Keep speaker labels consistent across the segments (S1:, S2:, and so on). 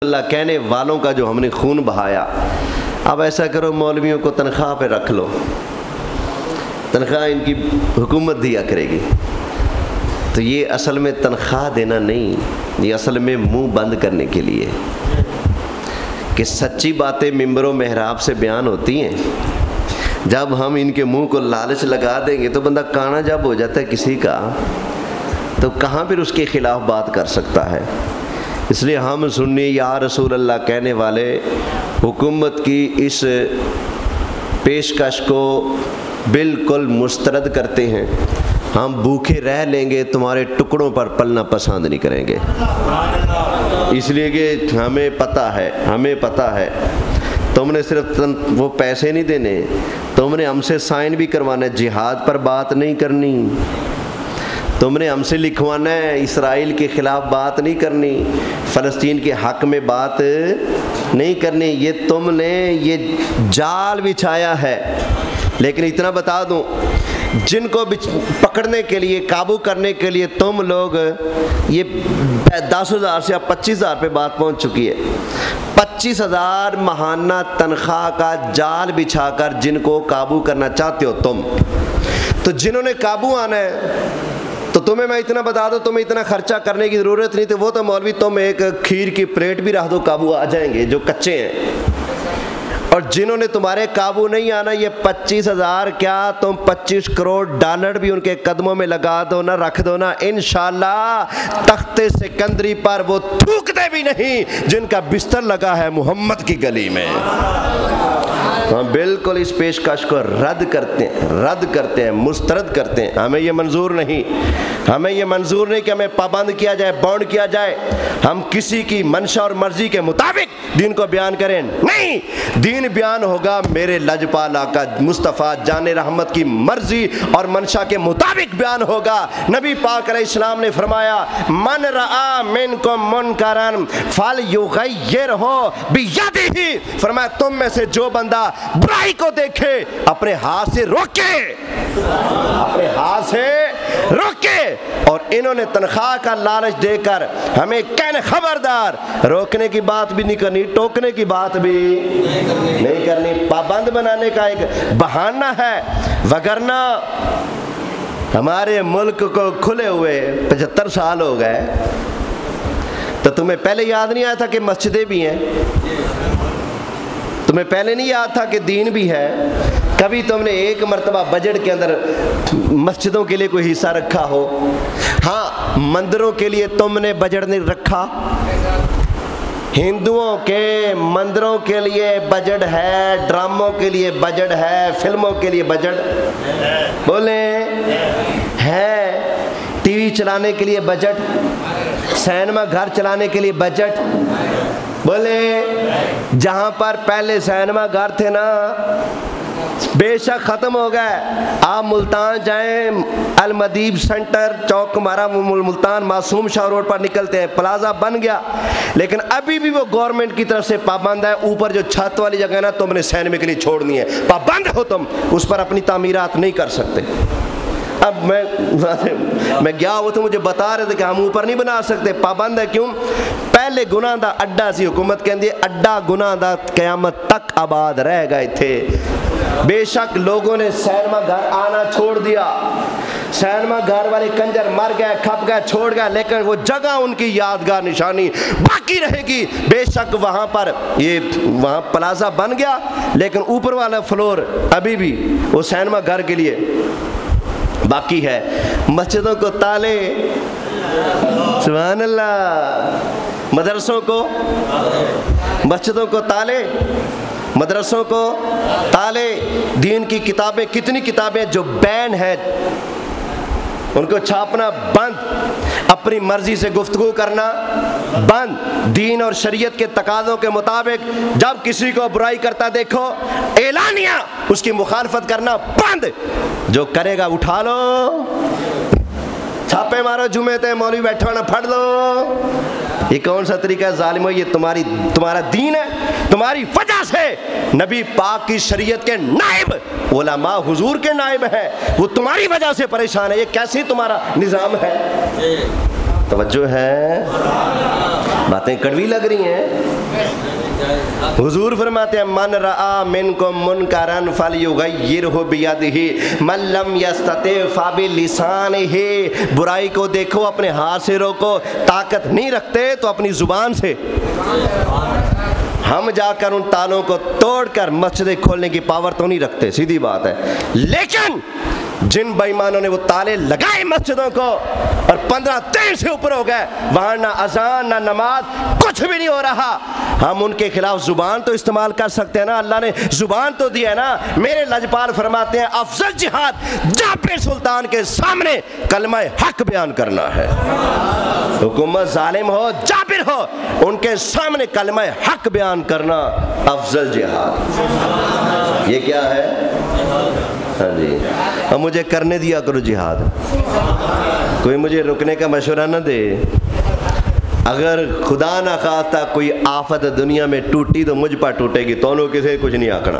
S1: अल्लाह कहने वालों का जो हमने खून बहाया, अब ऐसा करो मौलवियों को तनख्वाह पे रख लो, तनख्वाह इनकी हुकूमत दिया करेगी। तो ये असल में तनख्वाह देना नहीं, ये असल में मुंह बंद करने के लिए कि सच्ची बातें मिंबरों मेहराब से बयान होती हैं। जब हम इनके मुंह को लालच लगा देंगे तो बंदा काना जब हो जाता है किसी का, तो कहाँ फिर उसके ख़िलाफ़ बात कर सकता है। इसलिए हम सुन्नी या रसूल अल्लाह कहने वाले हुकूमत की इस पेशकश को बिल्कुल मुस्तरद करते हैं। हम भूखे रह लेंगे, तुम्हारे टुकड़ों पर पलना पसंद नहीं करेंगे। इसलिए कि हमें पता है तुमने सिर्फ वो पैसे नहीं देने, तुमने हमसे साइन भी करवाना है, जिहाद पर बात नहीं करनी, तुमने हमसे लिखवाना है, इसराइल के ख़िलाफ़ बात नहीं करनी, फ़लस्तीन के हक़ में बात नहीं करनी। ये तुमने ये जाल बिछाया है। लेकिन इतना बता दूं, जिनको पकड़ने के लिए, काबू करने के लिए तुम लोग ये 10,000 से अब 25,000 पे बात पहुंच चुकी है। 25,000 महाना तनख्वाह का जाल बिछाकर जिनको काबू करना चाहते हो तुम, तो जिन्होंने काबू आना है तो तुम्हें मैं इतना बता दूं, तुम्हें इतना खर्चा करने की ज़रूरत नहीं थी। वो तो मौलवी तुम एक खीर की प्लेट भी रख दो, काबू आ जाएंगे जो कच्चे हैं। और जिन्होंने तुम्हारे काबू नहीं आना, ये 25,000 क्या तुम 25 करोड़ डॉलर भी उनके कदमों में लगा दो ना, रख दो ना, इंशाअल्लाह तख्ते सिकंदरी पर वो थूकते भी नहीं जिनका बिस्तर लगा है मोहम्मद की गली में। हम बिल्कुल इस पेशकश को रद्द करते हैं, मुस्तरद करते हैं। हमें ये मंजूर नहीं कि हमें पाबंद किया जाए, बाउंड किया जाए। हम किसी की मंशा और मर्जी के मुताबिक दीन को बयान करें नहीं, दीन बयान होगा मेरे लजपाल आका मुस्तफ़ा जाने रहमत की मर्जी और मंशा के मुताबिक बयान होगा। नबी पाक अलैहिस्सलाम ने फरमाया, मन रआ मिनकुम मुनकरन फलयुगय्यिरहु बियदिही, फरमाया तुम में से जो बंदा बुराई को देखे अपने हाथ से रोके। और इन्होंने तनख्वाह का लालच देकर हमें कहने खबरदार, रोकने की बात भी नहीं करनी, टोकने की बात भी नहीं करनी, पाबंद बनाने का एक बहाना है। वगरना हमारे मुल्क को खुले हुए 75 साल हो गए, तो तुम्हें पहले याद नहीं आया था कि मस्जिदें भी हैं? तुम्हें पहले नहीं याद था कि दीन भी है? कभी तुमने एक मर्तबा बजट के अंदर मस्जिदों के लिए कोई हिस्सा रखा हो? हाँ, मंदिरों के लिए तुमने बजट नहीं रखा। हिंदुओं के मंदिरों के लिए बजट है, ड्रामों के लिए बजट है, फिल्मों के लिए बजट बोले है, टीवी चलाने के लिए बजट, सिनेमा घर चलाने के लिए बजट बोले। जहाँ पर पहले सिनेमा घर थे ना, बेशक ख़त्म हो गए। आप मुल्तान जाएं, अलमदीब सेंटर चौक हमारा मुल्तान मासूम शाह रोड पर निकलते हैं, प्लाजा बन गया, लेकिन अभी भी वो गवर्नमेंट की तरफ से पाबंद है। ऊपर जो छत वाली जगह ना, तुमने सिनेमा के लिए छोड़नी है, पाबंद हो तुम, उस पर अपनी तामीरात नहीं कर सकते। अब मैं गया वो तो मुझे बता रहे थे कि हम ऊपर नहीं बना सकते, पाबंद है। क्यों? पहले गुनाह दा अड्डा सी हुकूमत कहती है, अड्डा गुनाह दा क़यामत तक आबाद रह गए थे। बेशक लोगों ने सिनेमा घर आना छोड़ दिया, सिनेमा घर वाले कंजर मर गए, खप गए, छोड़ गए, लेकिन वो जगह उनकी यादगार निशानी बाकी रहेगी। बेशक वहाँ प्लाजा बन गया, लेकिन ऊपर वाला फ्लोर अभी भी वो सिनेमा घर के लिए बाकी है। मस्जिदों को ताले, सुभान अल्लाह, मस्जिदों को ताले, मदरसों को ताले, दीन की किताबें, कितनी किताबें जो बैन है उनको छापना बंद, अपनी मर्जी से गुफ्तगू करना बंद, दीन और शरीयत के तकाज़ों के मुताबिक जब किसी को बुराई करता देखो एलानिया उसकी मुखालफत करना बंद। जो करेगा उठा लो, छापे मारो, जुमे थे मौलवी बैठा ना फड़ लो। ये कौन सा तरीका है ज़ालिमो? ये तुम्हारा दीन है। तुम्हारी वजह से नबी पाक की शरीयत के नाइब उलमा हुजूर के नाइब है, वो तुम्हारी वजह से परेशान है। ये कैसे तुम्हारा निज़ाम है? तवज्जो है, बातें कड़वी लग रही हैं। हुजूर फरमाते हैं मन रआ मिनकुम मुनकरन फलयुगय्यिरहु बियदिही मन लम यस्तति फबिलिसानिही। बुराई को देखो अपने हाथ से रोको, ताकत नहीं रखते तो अपनी जुबान से। हम जाकर उन तालों को तोड़कर मस्जिदें खोलने की पावर तो नहीं रखते, सीधी बात है। लेकिन जिन बेईमानों ने वो ताले लगाए मस्जिदों को और 15 दिन से ऊपर हो गए, वहां ना अजान ना नमाज, कुछ भी नहीं हो रहा, हम उनके खिलाफ जुबान तो इस्तेमाल कर सकते हैं ना। अल्लाह ने जुबान तो दी है ना। मेरे लजपाल फरमाते हैं अफजल जिहाद जाबिर सुल्तान के सामने कलमा हक बयान करना है। हुकूमत जालिम हो जाबिर हो, उनके सामने कलमा हक बयान करना अफजल जिहाद। ये क्या है? हाँ जी, अब मुझे करने दिया करो जिहाद, कोई मुझे रुकने का मशवरा न दे। अगर खुदा ना खास्ता कोई आफत दुनिया में टूटी तो मुझ पर टूटेगी, दोनों किसी कुछ नहीं आकना।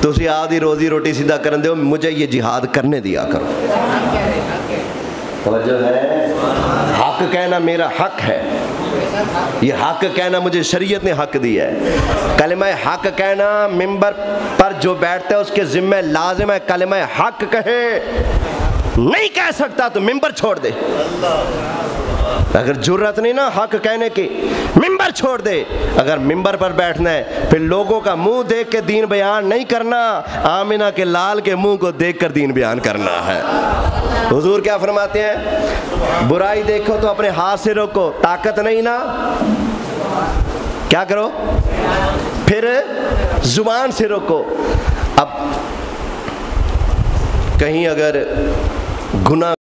S1: तुसी आदि रोजी रोटी सीधा कर दो, मुझे ये जिहाद करने दिया करो। तवज्जो है? हक कहना मेरा हक है, ये हक कहना मुझे शरीयत ने हक दिया है। कलमा हक कहना मिंबर पर जो बैठता है उसके जिम्मे लाजिम है कलमा हक कहे। नहीं कह सकता तो मिंबर छोड़ दे। अगर जुर्रत नहीं ना हक कहने की, मिंबर छोड़ दे। अगर मिंबर पर बैठना है फिर लोगों का मुंह देख के दीन बयान नहीं करना, आमिना के लाल के मुंह को देख कर दीन बयान करना है। हुजूर क्या फरमाते हैं? बुराई देखो तो अपने हाथ से रोको, ताकत नहीं ना क्या करो? फिर जुबान से रोको। अब कहीं अगर गुनाह